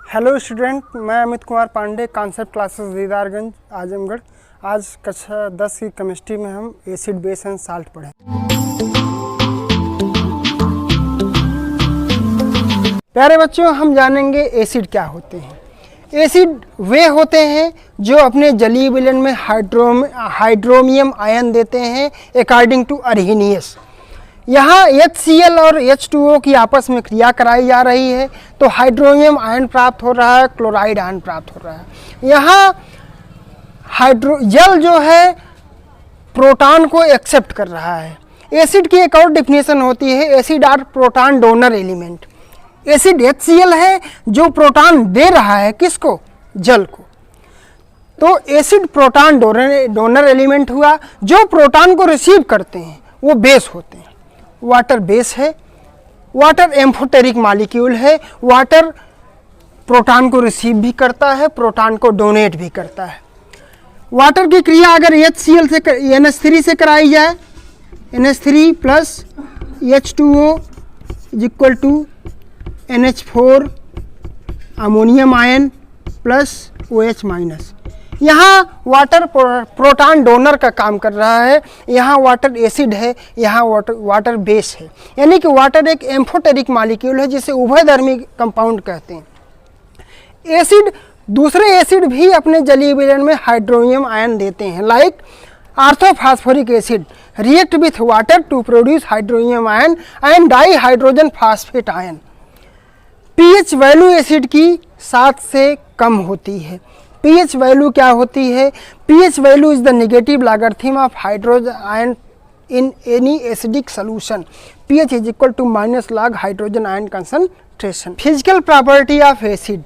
Hello student, मैं Amit Kumar Pandey, concept classes Didarganj Azamgarh. आज कक्षा 10 की केमिस्ट्री में हम एसिड, बेस एंड साल्ट पढ़ें। प्यारे बच्चों, हम जानेंगे एसिड क्या होते हैं। एसिड वे होते हैं जो अपने जलीय विलयन में हाइड्रोमियम आयन देते हैं अकॉर्डिंग टू अरहीनियस। यहाँ HCl और H2O की आपस में क्रिया कराई जा रही है तो हाइड्रोनियम आयन प्राप्त हो रहा है, क्लोराइड आयन प्राप्त हो रहा है। यहाँ जल जो है प्रोटॉन को एक्सेप्ट कर रहा है। एसिड की एक और डिफिनेशन होती है, acid are proton donor element. Acid HCl है जो प्रोटॉन दे रहा है किसको? जल को। तो एसिड प्रोटॉन डोनर एलिमेंट हुआ। जो प्रोटॉन को रिसीव करते हैं वो बेस होते हैं। वाटर बेस है, वाटर एम्फोटेरिक मॉलिक्यूल है। वाटर प्रोटॉन को रिसीव भी करता है, प्रोटॉन को डोनेट भी करता है। वाटर की क्रिया अगर HCl से NH3 से कराई जाए, NH3 plus H2O is equal to NH4 ammonium ion plus OH minus. यहाँ वाटर प्रोटॉन डोनर का काम कर रहा है, यहाँ वाटर एसिड है, यहाँ वाटर बेस है। यानी कि वाटर एक एम्फोटेरिक मॉलिक्यूल है जिसे उभयधर्मी कंपाउंड कहते हैं। एसिड, दूसरे एसिड भी अपने जलीय विलयन में हाइड्रोनियम आयन देते हैं। Like orthophosphoric acid react with water to produce hydronium ion and dihydrogen phosphate ion. PH value acid की 7 से कम होती है। पीएच वैल्यू क्या होती है? PH value is the negative logarithm of hydrogen ion in any acidic solution. PH is equal to -log hydrogen ion concentration. Physical property of acid.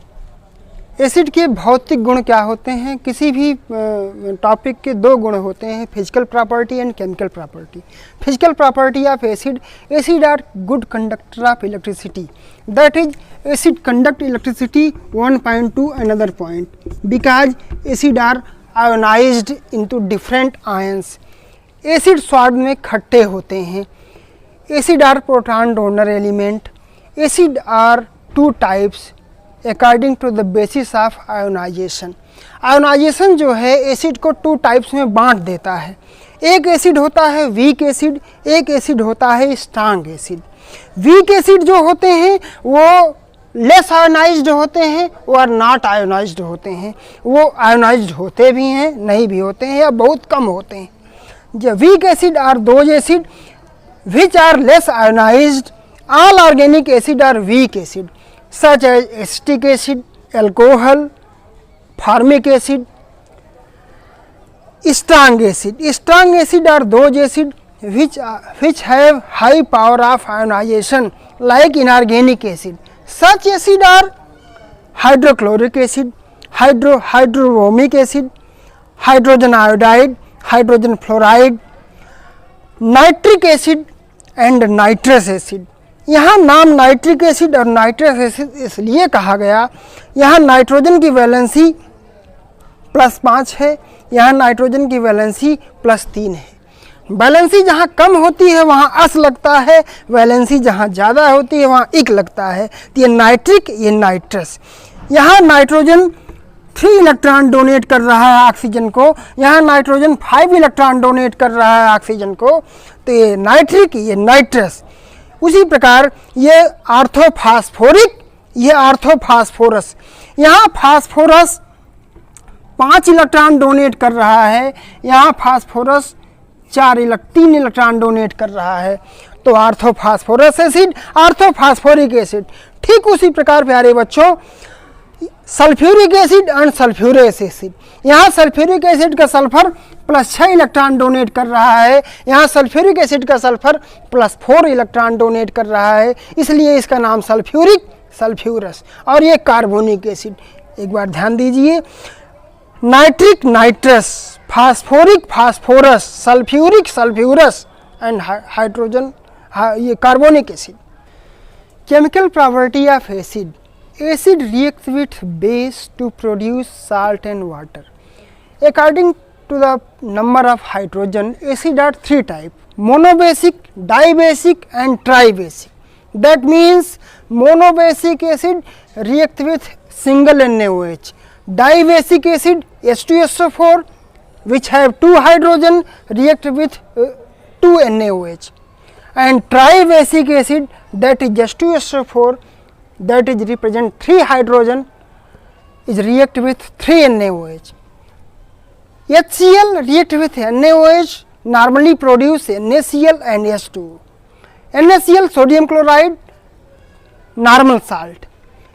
Acid के भौतिक गुण क्या होते हैं? किसी भी टॉपिक के 2 गुण होते हैं, physical property and chemical property. Physical property of acid, acid are good conductor of electricity, that is acid conduct electricity one point to another point because acid are ionized into different ions. Acid स्वाद में खट्टे होते हैं। Acid are proton donor element. Acid are 2 types according to the basis of ionization. Ionization जो है acid को 2 types में बांट देता है। एक एसिड होता है वीक एसिड, एक एसिड होता है स्ट्रांग एसिड। वीक एसिड जो होते हैं वो लेस आयोनाइज्ड होते हैं, वो आर नॉट आयोनाइज्ड होते हैं। वो आयोनाइज्ड होते भी हैं, नहीं भी होते हैं, या बहुत कम होते हैं। जो weak acid are those acid which are less ionized. All organic acid are weak acid such as acetic acid, alcohol, formic acid. Strong acid, strong acid are those acid which have high power of ionization like inorganic acid. Such acid are hydrochloric acid, hydrobromic acid, hydrogen iodide, hydrogen fluoride, nitric acid and nitrous acid. यहाँ नाम nitric acid और nitrous acid इसलिए कहा गया, यहाँ nitrogen की valency +5 है, यहाँ नाइट्रोजन की वैलेंसी +3 है। वैलेंसी जहाँ कम होती है वहाँ अस लगता है, वैलेंसी जहाँ ज़्यादा होती है वहाँ इक लगता है। तो ये नाइट्रिक, ये नाइट्रस। यहाँ नाइट्रोजन 3 इलेक्ट्रॉन डोनेट कर रहा है ऑक्सीजन को, यहाँ नाइट्रोजन 5 इलेक्ट्रॉन डोनेट कर रहा है ऑक्सीजन को। तो ये नाइट्रिक, ये नाइट्रस। उसी प्रकार ये ऑर्थोफॉस्फोरिक, ये ऑर्थोफॉस्फोरस। यहाँ फास्फोरस 5 इलेक्ट्रॉन डोनेट कर रहा है, यहाँ फास्फोरस 3 इलेक्ट्रॉन डोनेट कर रहा है। तो ऑर्थोफॉस्फोरस एसिड, ऑर्थोफॉस्फोरिक एसिड। ठीक उसी प्रकार प्यारे बच्चों sulphuric acid and sulphurous acid. यहाँ सल्फ्यूरिक एसिड का सल्फर +6 इलेक्ट्रॉन डोनेट कर रहा है, यहाँ सल्फ्यूरिक एसिड का सल्फर +4 इलेक्ट्रॉन डोनेट कर रहा है, इसलिए इसका नाम सल्फ्यूरिक, सल्फ्यूरस। और ये कार्बोनिक एसिड। एक बार ध्यान दीजिए, nitric, nitrous, phosphoric, phosphorus, sulphuric, sulphurous and hydrogen, ये carbonic acid. Chemical property of acid. Acid reacts with base to produce salt and water. According to the number of hydrogen, acid are 3 type: monobasic, dibasic and tribasic. That means monobasic acid react with single NaOH. Dibasic acid H2SO4 which have 2 hydrogen react with 2 NaOH. And tribasic acid, that is H2SO4, that is represent 3 hydrogen, is react with 3 NaOH. HCl react with NaOH, normally produce NaCl and H2. NaCl sodium chloride, normal salt.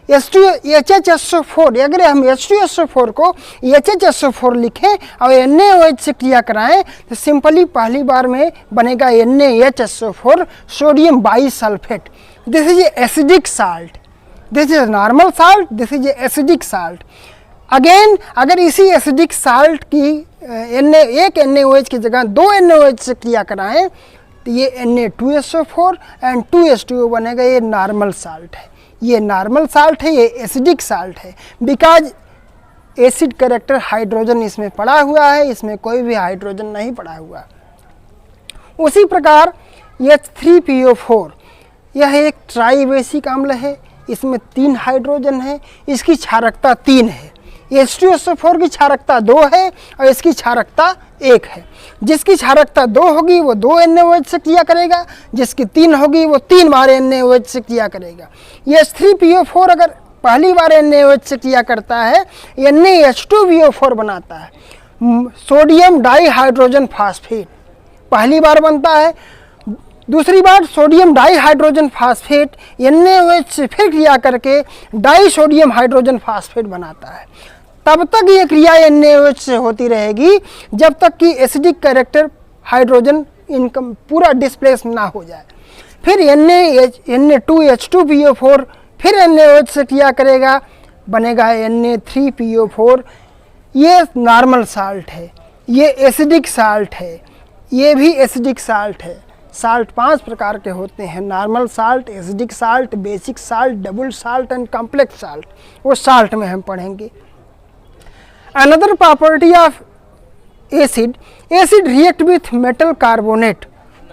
HHSO4, अगर हम H2SO4 को HHSO4 लिखें और NaOH से क्रिया कराएं तो simply पहली बार में बनेगा NaHSO4 sodium bisulphate. This is acidic salt. This is normal salt, this is acidic salt. Again अगर इसी एसिडिक साल्ट की एक NaOH की जगह 2 NaOH से क्रिया कराएं तो ये Na2SO4 एंड 2H2O बनेगा. ये नॉर्मल साल्ट है, ये नॉर्मल साल्ट है, ये एसिडिक साल्ट है. बिकॉज एसिड कैरेक्टर हाइड्रोजन इसमें पड़ा हुआ है, इसमें कोई भी हाइड्रोजन नहीं पड़ा हुआ. उसी प्रकार H3PO4 यह एक ट्राइबेसिक अम्ल है, इसमें 3 हाइड्रोजन है, इसकी क्षारकता 3 है. H2SO4 की क्षारकता 2 है और इसकी क्षारकता 1 है. जिसकी क्षारकता 2 होगी वो 2 NaOH से क्रिया करेगा, जिसकी 3 होगी वो 3 बार NaOH से क्रिया करेगा. H3PO4 अगर पहली बार NaOH से क्रिया करता है NaH2PO4 बनाता है. सोडियम डाइहाइड्रोजन फास्फेट पहली बार बनता है, दूसरी बार सोडियम डाइहाइड्रोजन फास्फेट NaOH से फिर क्रिया करके डाई सोडियम हाइड्रोजन फास्फेट बनाता है. तब तक ये क्रिया NaOH से होती रहेगी जब तक कि एसिडिक कैरेक्टर हाइड्रोजन इनकम पूरा डिस्प्लेस ना हो जाए. फिर Na2H2PO4 फिर NaOH से क्रिया करेगा, बनेगा Na3PO4. ये नॉर्मल साल्ट है, ये एसिडिक साल्ट है, ये भी एसिडिक साल्ट है. साल्ट 5 प्रकार के होते हैं, normal salt, acidic salt, basic salt, double salt and complex salt. वो साल्ट में हम पढ़ेंगे. Another property of acid react with metal carbonate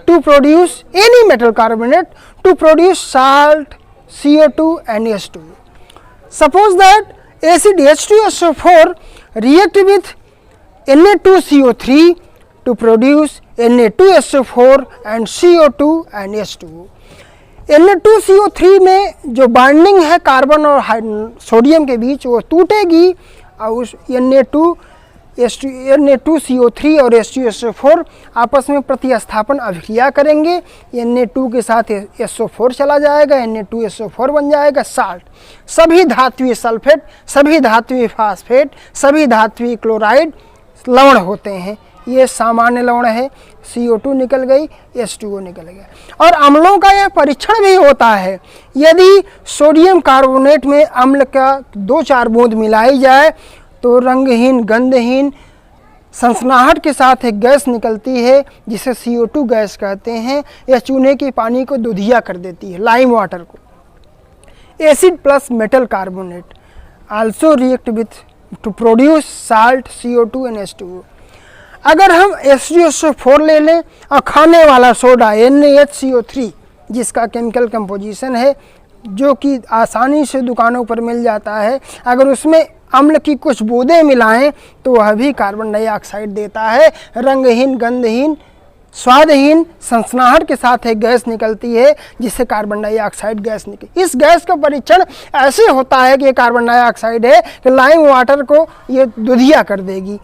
to produce any metal carbonate to produce salt, CO2 and H2. Suppose that acid H2SO4 react with Na2CO3 to produce Na2SO4 and CO2 and H2O. Na2CO3 में जो bonding है carbon और sodium के बीच वो टूटेगी और उस Na2CO3 और H2SO4 आपस में प्रतिस्थापन अभिक्रिया करेंगे. Na2 के साथ SO4 चला जाएगा, Na2SO4 बन जाएगा साल्ट. सभी धात्वीय सल्फेट, सभी धात्वीय फास्फेट, सभी धात्वीय क्लोराइड लवण होते हैं. ये सामान्य लवण है. CO2 निकल गई, H2O निकल गया. और अम्लों का यह परीक्षण भी होता है. यदि सोडियम कार्बोनेट में अम्ल का 2-4 बूंद मिलाई जाए तो रंगहीन, गंधहीन, सनसनाहट के साथ एक गैस निकलती है जिसे CO2 गैस कहते हैं. यह चूने के पानी को दुधिया कर देती है, लाइम वाटर को. Acid plus metal carbonate also react with to produce salt, CO2 and H2O. अगर हम H2SO4 ले लें और खाने वाला सोडा NaHCO3 जिसका केमिकल कंपोजिशन है जो कि आसानी से दुकानों पर मिल जाता है, अगर उसमें अम्ल की कुछ बूंदें मिलाएं तो वह भी कार्बन डाइऑक्साइड देता है. रंगहीन, गंधहीन, स्वादहीन, सनसनाहट के साथ एक गैस निकलती है जिससे कार्बन डाइऑक्साइड गैस निकली. इस गैस का परीक्षण ऐसे होता है कि ये कार्बन डाइऑक्साइड है कि लाइम वाटर को ये दुधिया कर देगी.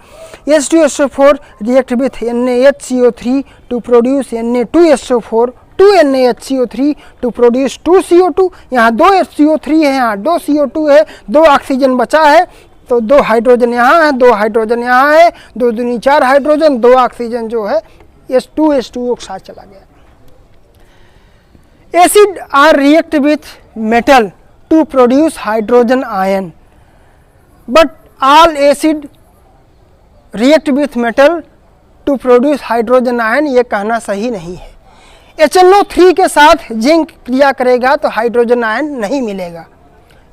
H2SO4 react with NaHCO3 to produce Na2SO4, 2 NaHCO3 to produce 2 CO2. यहाँ 2 HCO3 है, यहाँ 2 CO2 है, 2 ऑक्सीजन बचा है तो 2 हाइड्रोजन यहाँ है, 2 हाइड्रोजन यहाँ है, 2 दूनी 4 हाइड्रोजन, 2 ऑक्सीजन जो है H2H2O के साथ चला गया. Acid are react with metal to produce hydrogen ion, but all acid react with metal to produce hydrogen ion. ये कहना सही नहीं है. HNO3 के साथ जिंक क्रिया करेगा तो हाइड्रोजन आयन नहीं मिलेगा.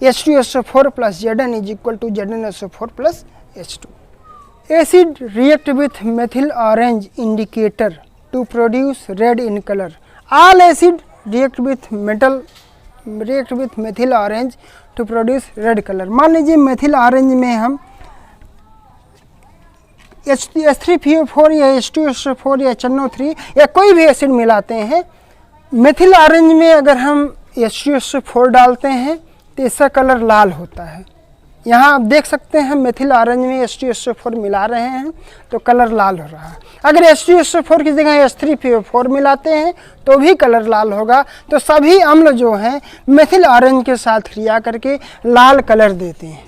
H2SO4 plus Zn is equal to ZnSO4 plus H2. Acid react with methyl orange indicator to produce red in color. All acid react with metal react with methyl orange to produce red color। मान लीजिए methyl orange में हम H3PO4 या H2SO4 या HNO3 या कोई भी acid मिलाते हैं, मेथिल ऑरेंज में अगर हम H2SO4 डालते हैं तो इसका कलर लाल होता है। यहाँ आप देख सकते हैं मेथिल ऑरेंज में H2SO4 मिला रहे हैं तो कलर लाल हो रहा है। अगर H2SO4 की जगह H3PO4 मिलाते हैं तो भी कलर लाल होगा। तो सभी अम्ल जो हैं मेथिल ऑरेंज के साथ क्रिया करके लाल कलर देते हैं।